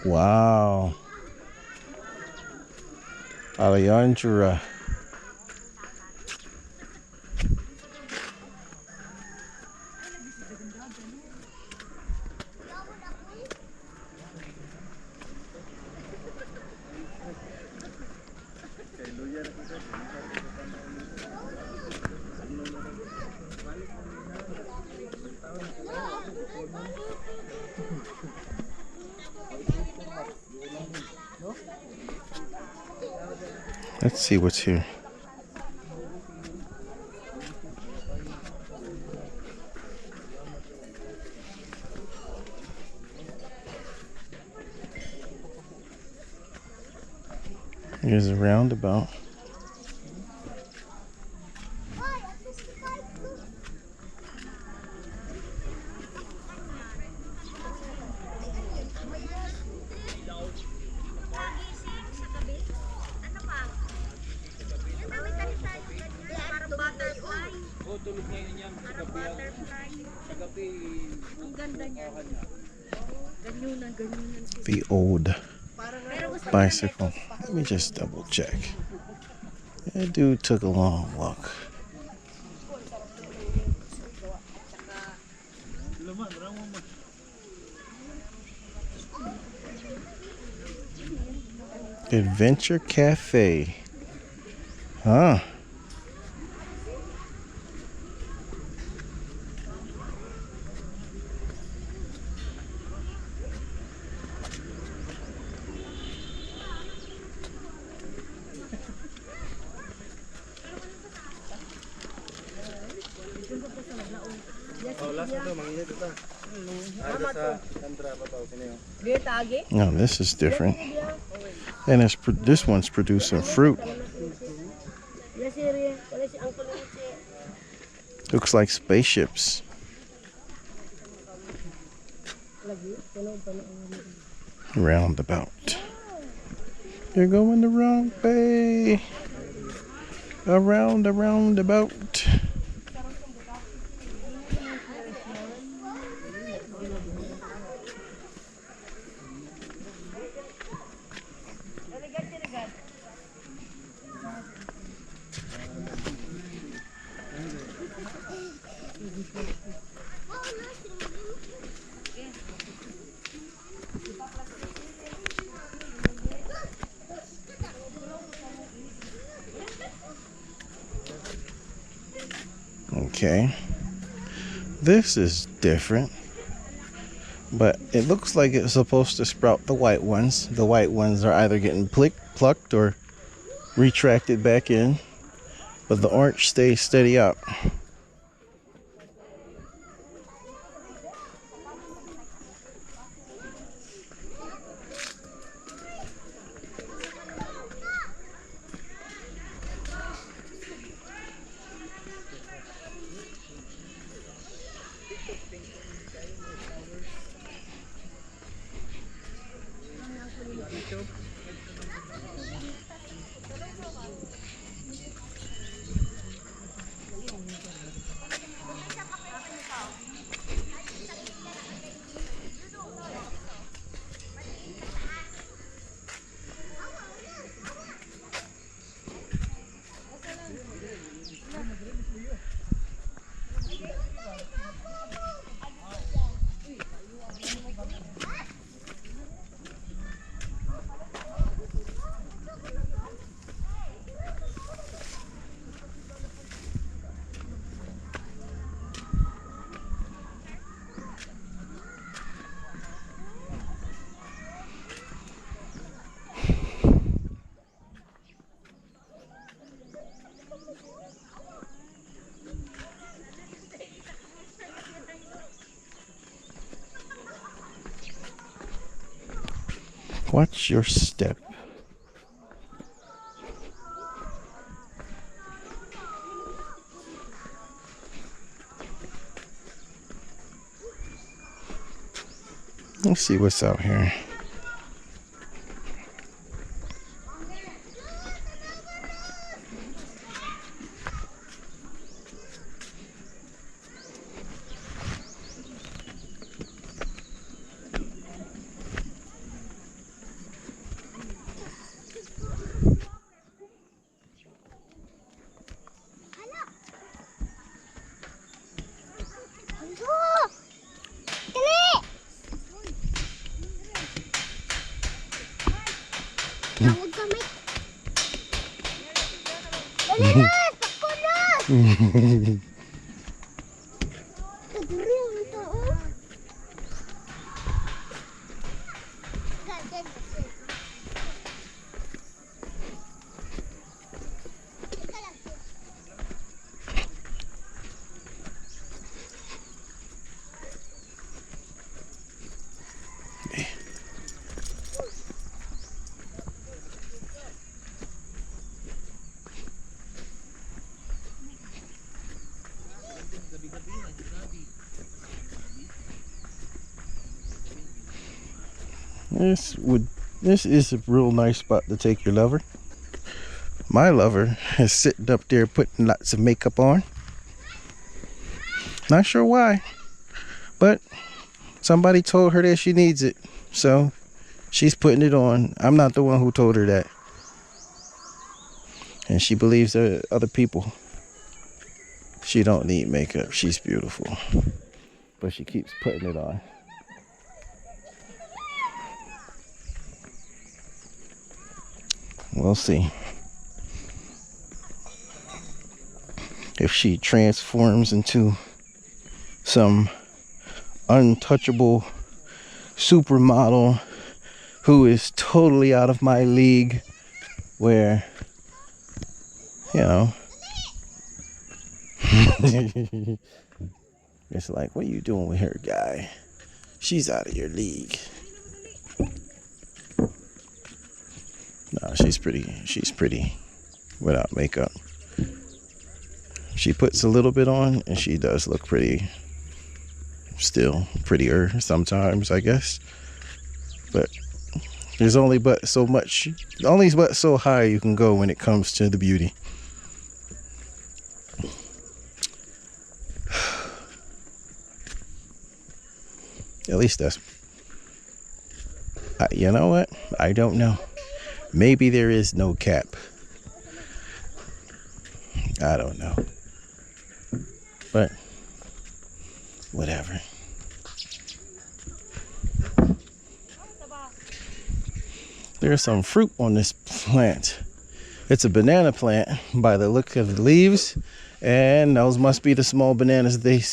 Wow. Alejandra. Let's see what's here. Here's a roundabout. The old bicycle. Let me just double check. That dude took a long walk. Adventure Cafe. Huh. No, this is different. And this one's producing fruit. Looks like spaceships. Roundabout. You're going the wrong way. Around the roundabout. Okay, this is different, but it looks like it's supposed to sprout the white ones. The white ones are either getting plucked or retracted back in, but the orange stays steady up. Watch your step. Let's see what's out here. This is a real nice spot to take your lover. My lover is sitting up there putting lots of makeup on. Not sure why, but somebody told her that she needs it, so she's putting it on. I'm not the one who told her that, and she believes that other people. She don't need makeup. She's beautiful, but she keeps putting it on. We'll see if she transforms into some untouchable supermodel who is totally out of my league, where, you know, it's like, what are you doing with her, guy? She's out of your league. No, she's pretty without makeup. She puts a little bit on and she does look pretty. Still prettier sometimes, I guess. But there's only but so high you can go when it comes to the beauty. At least that's, you know what? I don't know. Maybe there is no cap. I don't know. But whatever. There's some fruit on this plant. It's a banana plant by the look of the leaves, and those must be the small bananas they sell.